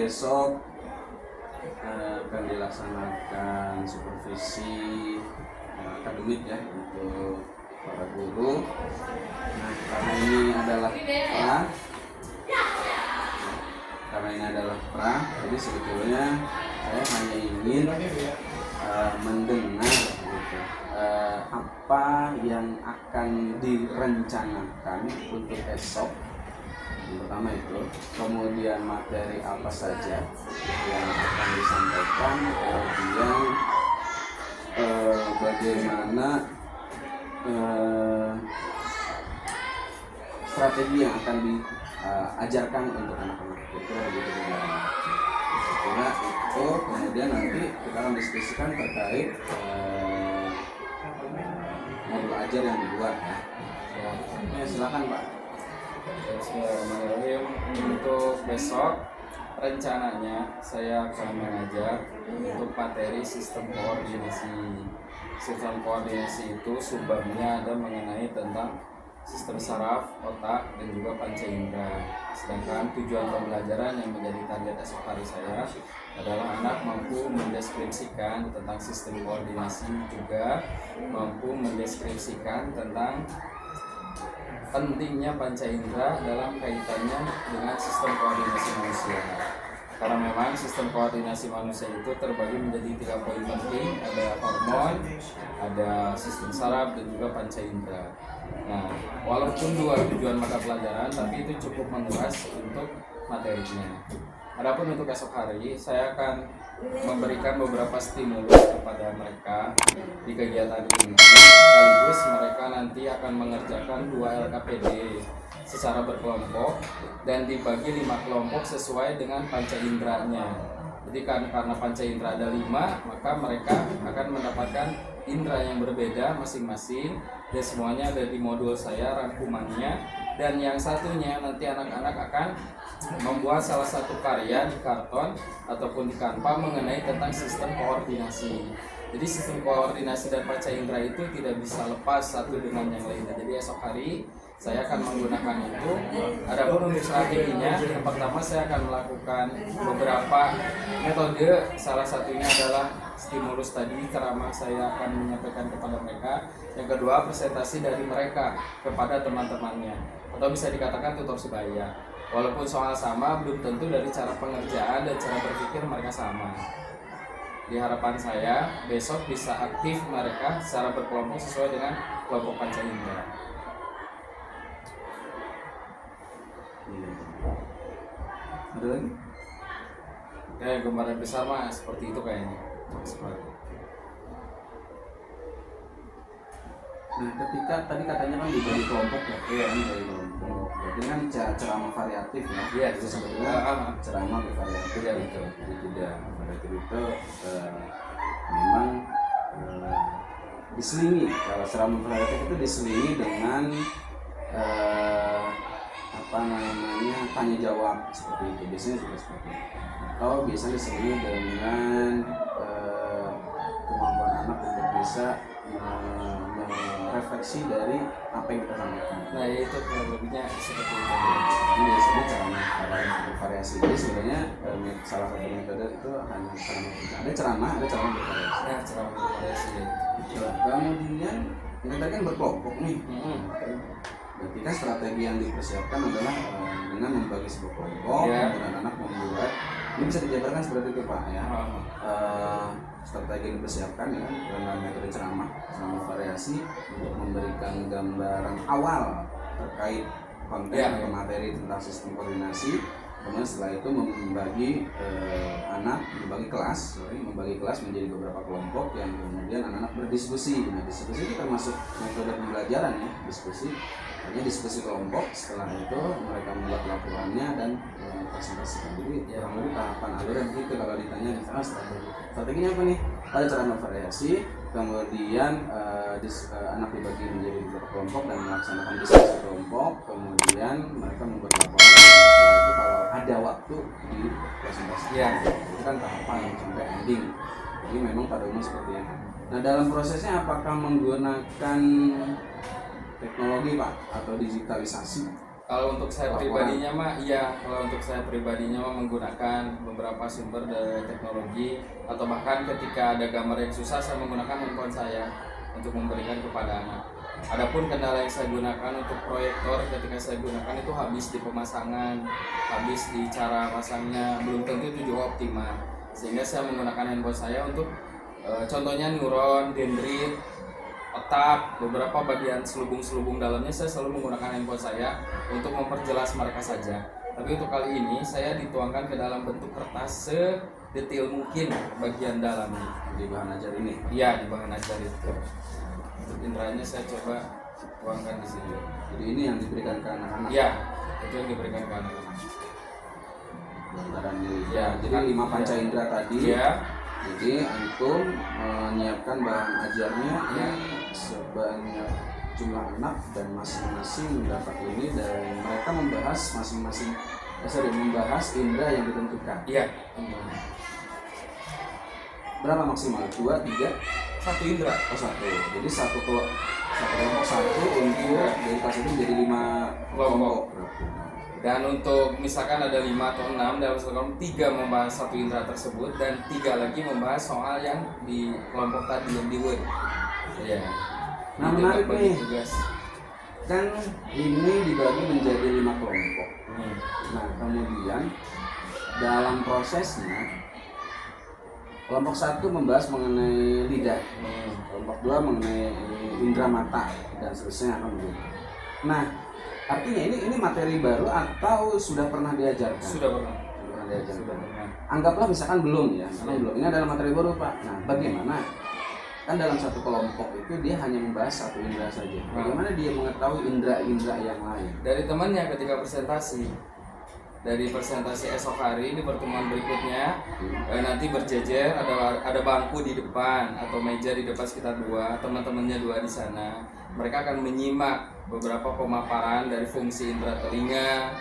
besok akan dilaksanakan supervisi akademik ya untuk para guru. Nah, karena ini adalah pra, jadi sebetulnya saya hanya ingin mendengar gitu, apa yang akan direncanakan untuk esok. Yang pertama itu, kemudian materi apa saja yang akan disampaikan, kemudian bagaimana strategi yang akan diajarkan untuk anak-anak. Kira-kira begitu. Setelah itu kemudian nanti kita akan diskusikan terkait modul ajar yang dibuat ya. Silakan Pak. Bismillahirrahmanirrahim. Untuk besok rencananya saya akan mengajar untuk materi sistem koordinasi. Sistem koordinasi itu subbabnya ada mengenai tentang sistem saraf, otak, dan juga panca indera. Sedangkan tujuan pembelajaran yang menjadi target esok hari saya adalah anak mampu mendeskripsikan tentang sistem koordinasi, juga mampu mendeskripsikan tentang pentingnya panca indera dalam kaitannya dengan sistem koordinasi manusia. Karena memang sistem koordinasi manusia itu terbagi menjadi 3 poin penting, ada hormon, ada sistem saraf, dan juga panca indera. Nah, walaupun 2 tujuan mata pelajaran, tapi itu cukup menguras untuk materinya. Adapun untuk esok hari, saya akan memberikan beberapa stimulus kepada mereka di kegiatan ini. Sekaligus mereka nanti akan mengerjakan 2 LKPD secara berkelompok dan dibagi 5 kelompok sesuai dengan panca inderanya. Jadi karena panca indera ada 5, maka mereka akan mendapatkan indera yang berbeda masing-masing, dan semuanya ada di modul saya rangkumannya. Dan yang satunya nanti anak-anak akan membuat salah satu karya di karton ataupun di kanva mengenai tentang sistem koordinasi. Jadi sistem koordinasi dan panca indera itu tidak bisa lepas satu dengan yang lainnya. Jadi esok hari saya akan menggunakan itu. Adapun untuk strateginya, yang pertama saya akan melakukan beberapa metode. Salah satunya adalah stimulus tadi, ceramah saya akan menyampaikan kepada mereka. Yang kedua, presentasi dari mereka kepada teman-temannya, atau bisa dikatakan tutor sebaya. Walaupun soal sama, belum tentu dari cara pengerjaan dan cara berpikir mereka sama. Di harapan saya, besok bisa aktif mereka secara berkelompok sesuai dengan kelompok panca indera. Ada lagi? Kayak gambaran besar mah seperti itu kayaknya. Nah, ketika tadi katanya kan dibagi kelompok ya, dibagi kelompok. Berarti kan ceramah variatif ya. Iya, itu sebetulnya ceramah bervariatif ya gitu. Jadi tidak variatif itu memang diselingi. Kalau ceramah variatif itu diselingi dengan tanya jawab seperti itu. Biasanya juga seperti itu. Atau biasanya diselingi dengan kemampuan anak untuk bisa refleksi dari apa yang kita sampaikan. Nah, itu kurang lebihnya seperti itu. Ini biasanya ceramah bervariasi. Jadi sebenarnya salah satu metode itu hanya ceramah. Ada ceramah bervariasi. Nah, ceramah bervariasi. Kemudian ini tadi kan berkelompok nih. Berarti kan strategi yang dipersiapkan adalah dengan membagi sebuah kelompok, kemudian anak membuat. Ini bisa dijabarkan seperti itu Pak ya. Strategi yang dipersiapkan ya dalam metode ceramah variasi untuk memberikan gambaran awal terkait konten atau materi tentang sistem koordinasi. Kemudian setelah itu membagi kelas menjadi beberapa kelompok yang kemudian anak-anak berdiskusi. Nah, diskusi itu termasuk metode pembelajaran ya, diskusi. Hanya diskusi kelompok. Setelah itu mereka membuat laporannya dan presentasikan. Jadi kurang lebih tahapan alurnya begitu kalau ditanya strateginya apa nih? Ada ceramah variasi, kemudian anak dibagi menjadi beberapa kelompok dan melaksanakan diskusi kelompok, kemudian mereka membuat laporan. Setelah itu kalau ada waktu di presentasi, itu kan tahapan sampai ending. Jadi memang pada umumnya seperti itu. Nah, dalam prosesnya apakah menggunakan teknologi Pak atau digitalisasi? Kalau untuk saya Laporan. pribadinya mah iya, kalau untuk saya pribadinya mah menggunakan beberapa sumber dari teknologi, atau bahkan ketika ada gambar yang susah saya menggunakan handphone saya untuk memberikan kepada anak. Adapun kendala yang saya gunakan untuk proyektor ketika saya gunakan itu habis di pemasangan, habis di cara pasangnya, belum tentu itu juga optimal. Sehingga saya menggunakan handphone saya untuk contohnya neuron, dendrit, otak, beberapa bagian selubung-selubung dalamnya saya selalu menggunakan handphone saya untuk memperjelas mereka saja. Tapi untuk kali ini saya dituangkan ke dalam bentuk kertas sedetail mungkin bagian dalamnya. Di bahan ajar ini. Iya, di bahan ajar itu. Untuk indranya saya coba tuangkan di sini. Jadi ini yang diberikan ke anak-anak. Iya, itu yang diberikan ke anak-anak. Gambaran diri. Ya, Jadi 5 panca indera tadi. Iya. Jadi antum menyiapkan bahan ajarnya Ya. sebanyak jumlah anak dan masing-masing mendapat ini, dan mereka membahas membahas indera yang ditentukan. Iya. Berapa maksimal? 2, 3, Satu indra. oh 1. Jadi satu kelompok untuk dari kelas itu menjadi 5 kelompok. Dan untuk misalkan ada 5 atau 6 dalam satu kelompok, 3 membahas satu indera tersebut dan 3 lagi membahas soal yang di kelompok tadi yang di Word. Iya. Nah, Jadi menarik bagi nih. tugas. Kan ini dibagi menjadi 5 kelompok. Hmm. Nah, kemudian dalam prosesnya kelompok 1 membahas mengenai lidah, kelompok 2 mengenai indera mata, dan seterusnya akan begitu. Nah, artinya ini materi baru atau sudah pernah diajarkan? Sudah pernah. Sudah pernah diajarkan. Sudah pernah. Anggaplah misalkan belum ya, karena belum. Ini adalah materi baru, Pak. Nah, bagaimana? Kan dalam satu kelompok itu dia hanya membahas satu indera saja. Bagaimana dia mengetahui indera-indera yang lain? Dari temannya ketika presentasi. Dari presentasi esok hari di pertemuan berikutnya nanti berjejer, ada bangku di depan atau meja di depan sekitar 2, teman-temannya 2 di sana. Mereka akan menyimak beberapa pemaparan dari fungsi indera telinga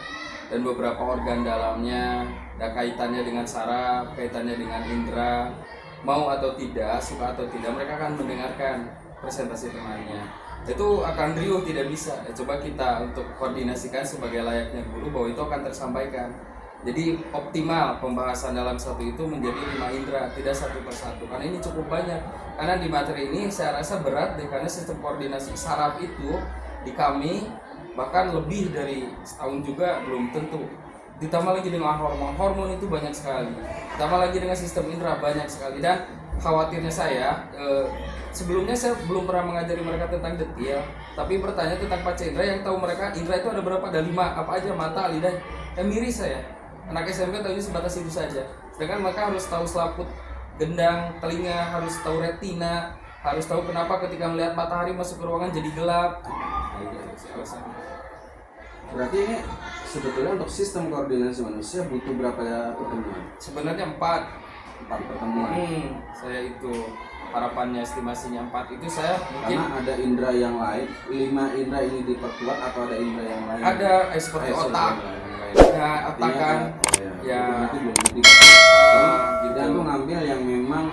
dan beberapa organ dalamnya, ada kaitannya dengan saraf, kaitannya dengan indera. Mau atau tidak, suka atau tidak, mereka akan mendengarkan presentasi temannya. Itu akan riuh, tidak bisa. Coba kita untuk koordinasikan sebagai layaknya guru bahwa itu akan tersampaikan. Jadi optimal pembahasan dalam satu itu menjadi 5 indera, tidak satu persatu. Karena ini cukup banyak. Karena di materi ini saya rasa berat deh, karena sistem koordinasi saraf itu di kami bahkan lebih dari setahun juga belum tentu. Ditambah lagi dengan hormon itu banyak sekali. Ditambah lagi dengan sistem indera banyak sekali, dan khawatirnya saya sebelumnya saya belum pernah mengajari mereka tentang detail, tapi bertanya tentang panca indera yang tahu mereka indera itu ada berapa, ada 5, apa aja, mata, lidah. Miris saya. Anak SMP tahunya sebatas itu saja. Sedangkan mereka harus tahu selaput gendang telinga, harus tahu retina, harus tahu kenapa ketika melihat matahari masuk ke ruangan jadi gelap. Berarti ini sebetulnya untuk sistem koordinasi manusia butuh berapa pertemuan? Sebenarnya 4 pertemuan. Saya itu harapannya estimasinya 4 itu saya mungkin Karena ada indera yang lain, 5 indera ini diperkuat atau ada indera yang lain? ada seperti otak, ya otak kan, ya nanti belum ngerti. gitu. Dan lu ngambil yang memang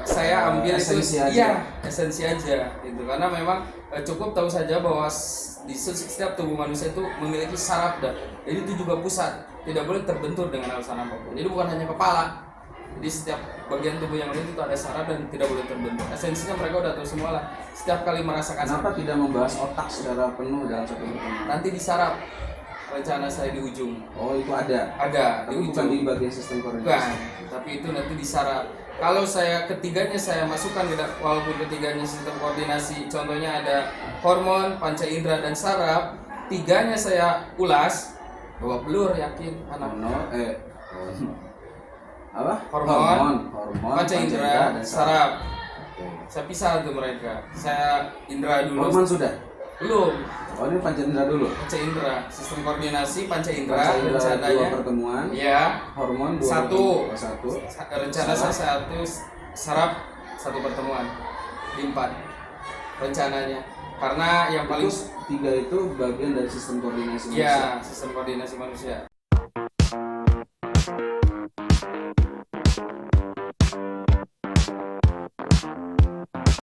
saya ambil esensi itu, aja. iya esensi aja, gitu. Karena memang cukup tahu saja bahwa di setiap tubuh manusia itu memiliki saraf, dan jadi itu juga pusat, tidak boleh terbentur dengan alasan apapun. Jadi bukan hanya kepala. Di setiap bagian tubuh yang lain itu ada saraf dan tidak boleh terbentur. Esensinya mereka udah tahu semua lah. Setiap kali merasakan Kenapa tidak membahas otak secara penuh dalam satu pertemuan? nanti di saraf, rencana saya di ujung. Oh, itu ada. Ada Tapi di bukan ujung. di bagian sistem koordinasi. Bukan, tapi itu nanti di saraf. Kalau saya ketiganya saya masukkan walaupun ketiganya sistem koordinasi, contohnya ada hormon, panca indera dan saraf, 3-nya saya ulas, bawa blur yakin anak. Apa? Hormon, panca indera, dan saraf. Oke. Saya pisah tuh mereka. Saya indera dulu. Hormon sudah. Belum. Oh, ini panca indera dulu. Panca indera, sistem koordinasi panca indera, Panca indera 2 rencananya. pertemuan. Ya. Hormon 2 Satu. pertemuan. Rencana saya 1, saraf 1 pertemuan di 4 rencananya. Karena yang paling Itu 3 itu bagian dari sistem koordinasi manusia. ya sistem koordinasi manusia.